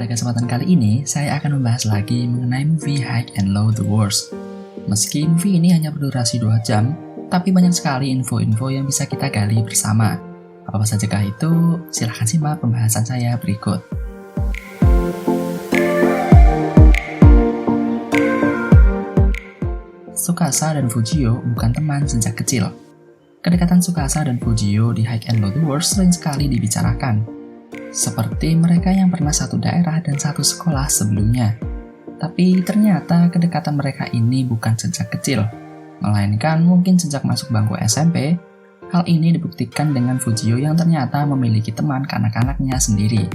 Pada kesempatan kali ini, saya akan membahas lagi mengenai movie High and Low The Worst. Meski movie ini hanya berdurasi 2 jam, tapi banyak sekali info-info yang bisa kita gali bersama. Apa sajakah itu? Silahkan simak pembahasan saya berikut. Tsukasa dan Fujio bukan teman sejak kecil. Kedekatan Tsukasa dan Fujio di High and Low The Worst sering sekali dibicarakan. Seperti mereka yang pernah satu daerah dan satu sekolah sebelumnya. Tapi ternyata kedekatan mereka ini bukan sejak kecil, melainkan mungkin sejak masuk bangku SMP. Hal ini dibuktikan dengan Fujio yang ternyata memiliki teman kanak-kanaknya sendiri.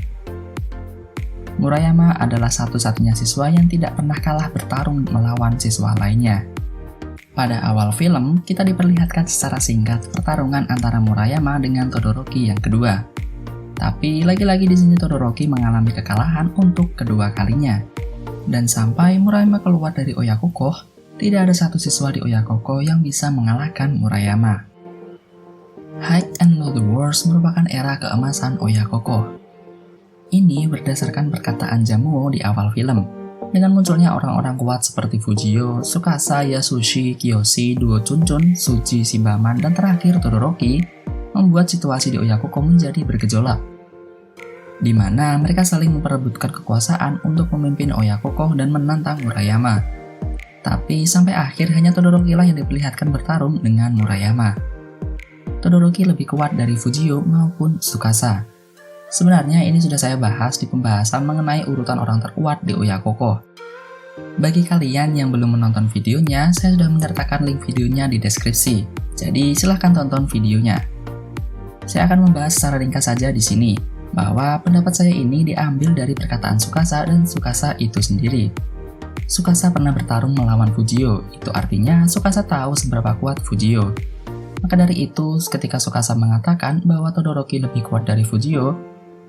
Murayama adalah satu-satunya siswa yang tidak pernah kalah bertarung melawan siswa lainnya. Pada awal film, kita diperlihatkan secara singkat pertarungan antara Murayama dengan Todoroki yang kedua. Tapi lagi-lagi di sini Todoroki mengalami kekalahan untuk kedua kalinya. Dan sampai Murayama keluar dari Oyakoko, tidak ada satu siswa di Oyakoko yang bisa mengalahkan Murayama. High and Low The Worst merupakan era keemasan Oyakoko. Ini berdasarkan perkataan Jamuo di awal film. Dengan munculnya orang-orang kuat seperti Fujio, Tsukasa, Yasushi, Kiyoshi, Duo Chunchun, Tsuji, Shibaman, dan terakhir Todoroki, membuat situasi di Oyakoko menjadi bergejolak, di mana mereka saling memperebutkan kekuasaan untuk memimpin Oyakoko dan menantang Murayama. Tapi sampai akhir hanya Todoroki lah yang diperlihatkan bertarung dengan Murayama. Todoroki lebih kuat dari Fujio maupun Tsukasa. Sebenarnya ini sudah saya bahas di pembahasan mengenai urutan orang terkuat di Oyakoko. Bagi kalian yang belum menonton videonya, saya sudah menyertakan link videonya di deskripsi. Jadi silahkan tonton videonya. Saya akan membahas secara ringkas saja di sini, bahwa pendapat saya ini diambil dari perkataan Tsukasa dan Tsukasa itu sendiri. Tsukasa pernah bertarung melawan Fujio, itu artinya Tsukasa tahu seberapa kuat Fujio. Maka dari itu, ketika Tsukasa mengatakan bahwa Todoroki lebih kuat dari Fujio,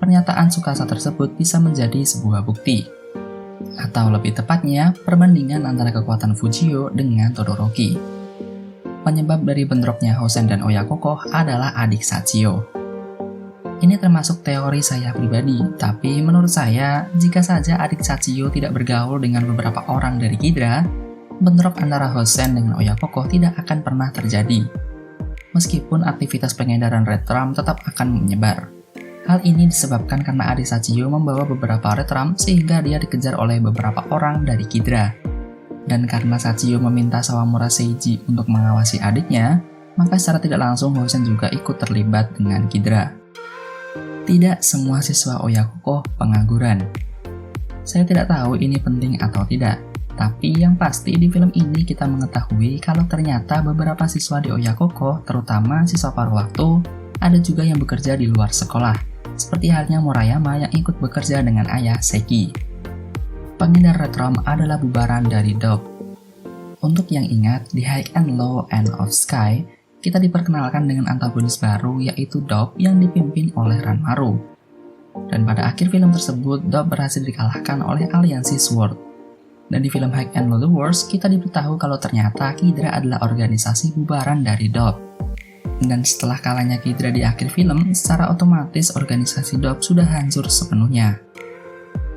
pernyataan Tsukasa tersebut bisa menjadi sebuah bukti. Atau lebih tepatnya, perbandingan antara kekuatan Fujio dengan Todoroki. Penyebab dari bentroknya Hosen dan Oyakoko adalah adik Sachio. Ini termasuk teori saya pribadi, tapi menurut saya, jika saja adik Sachio tidak bergaul dengan beberapa orang dari Ghidra, bentrok antara Hosen dengan Oyakoko tidak akan pernah terjadi. Meskipun aktivitas pengedaran Red Rum tetap akan menyebar. Hal ini disebabkan karena adik Sachio membawa beberapa Red Rum sehingga dia dikejar oleh beberapa orang dari Ghidra. Dan karena Sachio meminta Sawamura Seiji untuk mengawasi adiknya, maka secara tidak langsung Hosen juga ikut terlibat dengan Ghidra. Tidak semua siswa Oyakoko pengangguran. Saya tidak tahu ini penting atau tidak, tapi yang pasti di film ini kita mengetahui kalau ternyata beberapa siswa di Oyakoko, terutama siswa paruh waktu, ada juga yang bekerja di luar sekolah, seperti halnya Murayama yang ikut bekerja dengan ayah Seki. Pengedar Red Rum adalah bubaran dari Dope. Untuk yang ingat, di High and Low End of Sky, kita diperkenalkan dengan antagonis baru yaitu Dope yang dipimpin oleh Ranmaru. Dan pada akhir film tersebut, Dope berhasil dikalahkan oleh aliansi Sword. Dan di film High and Low The Worst, kita diberitahu kalau ternyata Ghidra adalah organisasi bubaran dari Dope. Dan setelah kalahnya Ghidra di akhir film, secara otomatis organisasi Dope sudah hancur sepenuhnya.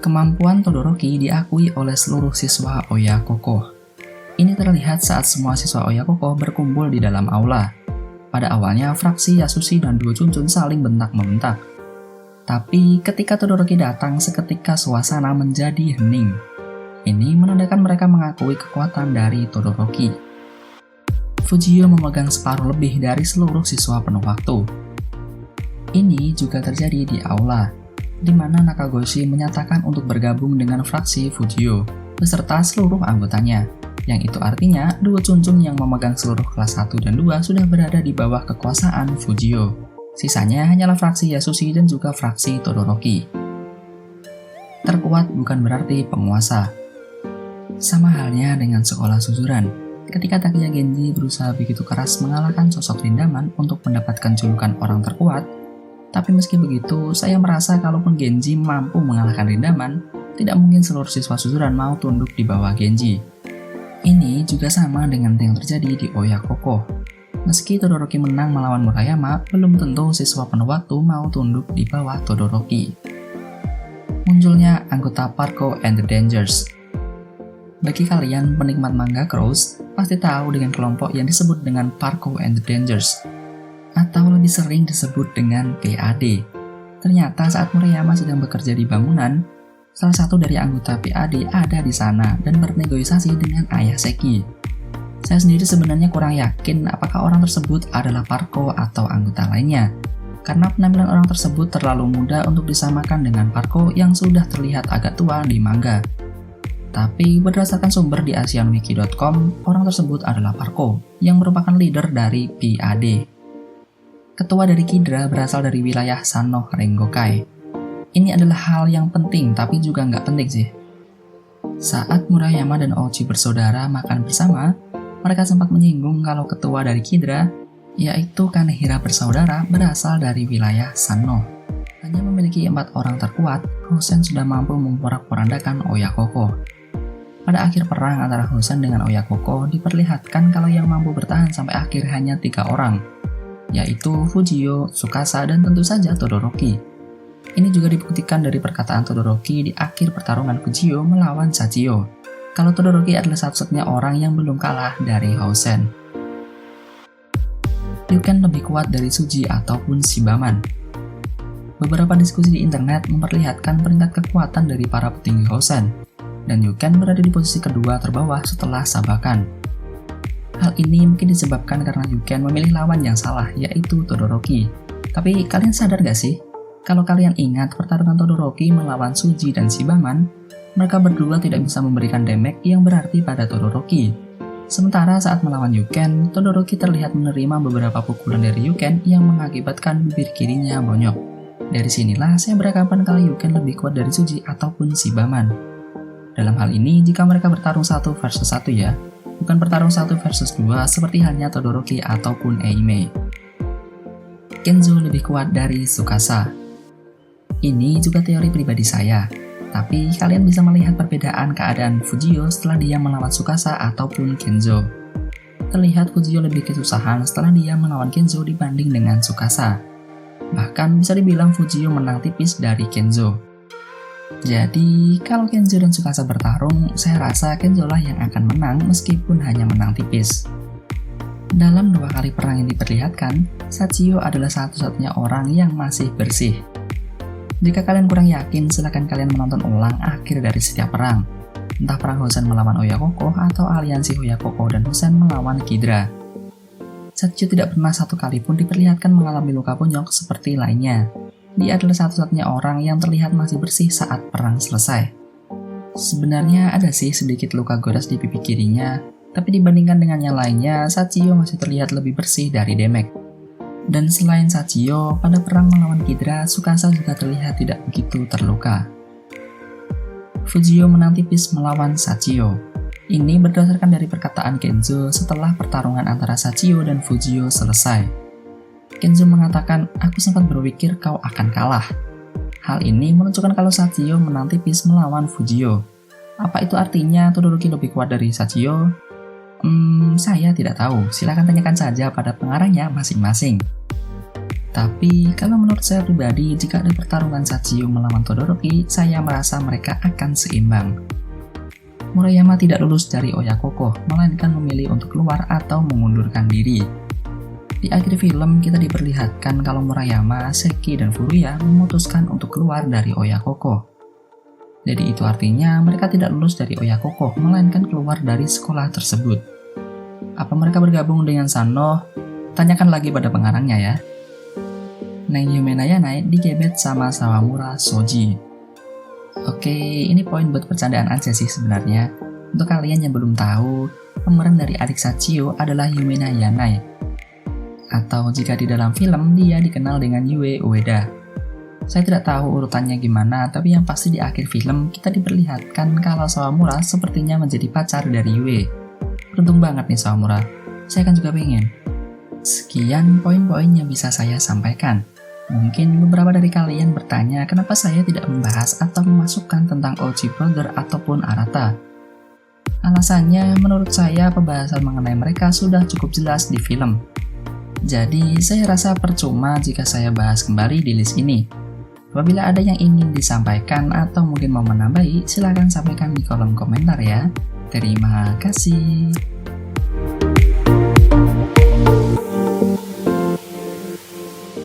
Kemampuan Todoroki diakui oleh seluruh siswa Oyakoko. Ini terlihat saat semua siswa Oyakoko berkumpul di dalam aula. Pada awalnya, fraksi Yasushi dan Duo Chunchun saling bentak-membentak. Tapi ketika Todoroki datang, seketika suasana menjadi hening. Ini menandakan mereka mengakui kekuatan dari Todoroki. Fujio memegang separuh lebih dari seluruh siswa penuh waktu. Ini juga terjadi di aula, di mana Nakagoshi menyatakan untuk bergabung dengan fraksi Fujio, beserta seluruh anggotanya, yang itu artinya Duo Chunchun yang memegang seluruh kelas 1 dan 2 sudah berada di bawah kekuasaan Fujio. Sisanya hanyalah fraksi Yasushi dan juga fraksi Todoroki. Terkuat bukan berarti penguasa. Sama halnya dengan sekolah suzuran, ketika Takiya Genji berusaha begitu keras mengalahkan sosok Rindaman untuk mendapatkan julukan orang terkuat. Tapi meski begitu, saya merasa kalaupun Genji mampu mengalahkan Rindaman, tidak mungkin seluruh siswa suzuran mau tunduk di bawah Genji. Ini juga sama dengan yang terjadi di Oyakoko. Meski Todoroki menang melawan Murayama, belum tentu siswa penuh waktu mau tunduk di bawah Todoroki. munculnya anggota Parko and the Dangers. Bagi kalian penikmat manga Crows, pasti tahu dengan kelompok yang disebut dengan Parko and the Dangers, atau lebih sering disebut dengan PAD. Ternyata saat Murayama sedang bekerja di bangunan, salah satu dari anggota PAD ada di sana dan bernegosiasi dengan ayah Seki. Saya sendiri sebenarnya kurang yakin apakah orang tersebut adalah Parko atau anggota lainnya, karena penampilan orang tersebut terlalu muda untuk disamakan dengan Parko yang sudah terlihat agak tua di manga. Tapi berdasarkan sumber di asianwiki.com, orang tersebut adalah Parko, yang merupakan leader dari PAD. Ketua dari Kidra berasal dari wilayah Sano Rengokai. Ini adalah hal yang penting tapi juga nggak penting sih. Saat Murayama dan Ochi bersaudara makan bersama, mereka sempat menyinggung kalau ketua dari Kidra, yaitu Kanehira bersaudara, berasal dari wilayah Sano. Hanya memiliki 4 orang terkuat, Hosen sudah mampu memporak-porandakan Oyakoko. Pada akhir perang antara Hosen dengan Oyakoko, diperlihatkan kalau yang mampu bertahan sampai akhir hanya 3 orang, yaitu Fujio, Tsukasa, dan tentu saja Todoroki. Ini juga dibuktikan dari perkataan Todoroki di akhir pertarungan Fujio melawan Sachio, kalau Todoroki adalah satu-satunya orang yang belum kalah dari Hosen. Yuken lebih kuat dari Suji ataupun Shibaman. Beberapa diskusi di internet memperlihatkan peringkat kekuatan dari para petinggi Hosen, dan Yuken berada di posisi kedua terbawah setelah Sabakan. Hal ini mungkin disebabkan karena Yuken memilih lawan yang salah, yaitu Todoroki. Tapi kalian sadar gak sih? Kalau kalian ingat pertarungan Todoroki melawan Suji dan Shibaman, mereka berdua tidak bisa memberikan damage yang berarti pada Todoroki. Sementara saat melawan Yuken, Todoroki terlihat menerima beberapa pukulan dari Yuken yang mengakibatkan bibir kirinya bonyok. Dari sinilah saya beranggapan kalau Yuken lebih kuat dari Suji ataupun Shibaman. Dalam hal ini, jika mereka bertarung 1 versus 1 ya, bukan bertarung 1 versus 2 seperti halnya Todoroki ataupun Eime. Kenzo lebih kuat dari Tsukasa. Ini juga teori pribadi saya, tapi kalian bisa melihat perbedaan keadaan Fujio setelah dia melawan Tsukasa ataupun Kenzo. Terlihat Fujio lebih kesusahan setelah dia melawan Kenzo dibanding dengan Tsukasa. Bahkan bisa dibilang Fujio menang tipis dari Kenzo. Jadi, kalau Kenzo dan Tsukasa bertarung, saya rasa Kenzo lah yang akan menang meskipun hanya menang tipis. Dalam 2 kali perang yang diperlihatkan, Sachio adalah satu-satunya orang yang masih bersih. Jika kalian kurang yakin, silakan kalian menonton ulang akhir dari setiap perang. Entah perang Hosen melawan Oyakoko atau aliansi Oyakoko dan Hosen melawan Kidra. Sachio tidak pernah satu kali pun diperlihatkan mengalami luka bonyok seperti lainnya. Dia adalah satu-satunya orang yang terlihat masih bersih saat perang selesai. Sebenarnya ada sih sedikit luka gores di pipi kirinya, tapi dibandingkan dengan yang lainnya, Sachio masih terlihat lebih bersih dari damage. Dan selain Sachio, pada perang melawan Kidra, Tsukasa juga terlihat tidak begitu terluka. Fujio menang tipis melawan Sachio. Ini berdasarkan dari perkataan Kenzo setelah pertarungan antara Sachio dan Fujio selesai. Kenzo mengatakan, "Aku sempat berpikir kau akan kalah." Hal ini menunjukkan kalau Sachio menang tipis melawan Fujio. Apa itu artinya Todoroki lebih kuat dari Sachio? Saya tidak tahu. Silakan tanyakan saja pada pengarangnya masing-masing. Tapi kalau menurut saya pribadi, jika ada pertarungan Sachio melawan Todoroki, saya merasa mereka akan seimbang. Murayama tidak lulus dari Oyakoko, melainkan memilih untuk keluar atau mengundurkan diri. Di akhir film, kita diperlihatkan kalau Murayama, Seki, dan Furuya memutuskan untuk keluar dari Oyakoko. Jadi itu artinya mereka tidak lulus dari Oyakoko, melainkan keluar dari sekolah tersebut. Apa mereka bergabung dengan Sano? Tanyakan lagi pada pengarangnya ya. Nai Yume Nayanai digebet sama Sawamura Shoji. Oke, ini poin buat bercandaan aja sih sebenarnya. Untuk kalian yang belum tahu, pemeran dari adik Sachio adalah Yume Nayanai. Atau jika di dalam film, dia dikenal dengan Yue Ueda. Saya tidak tahu urutannya gimana, tapi yang pasti di akhir film, kita diperlihatkan kalau Sawamura sepertinya menjadi pacar dari Yue. Beruntung banget nih Sawamura, saya kan juga pengen. Sekian poin-poin yang bisa saya sampaikan. Mungkin beberapa dari kalian bertanya kenapa saya tidak membahas atau memasukkan tentang Ochi Brother ataupun Arata. Alasannya, menurut saya pembahasan mengenai mereka sudah cukup jelas di film. Jadi, saya rasa percuma jika saya bahas kembali di list ini. Apabila ada yang ingin disampaikan atau mungkin mau menambahi, silahkan sampaikan di kolom komentar ya. Terima kasih.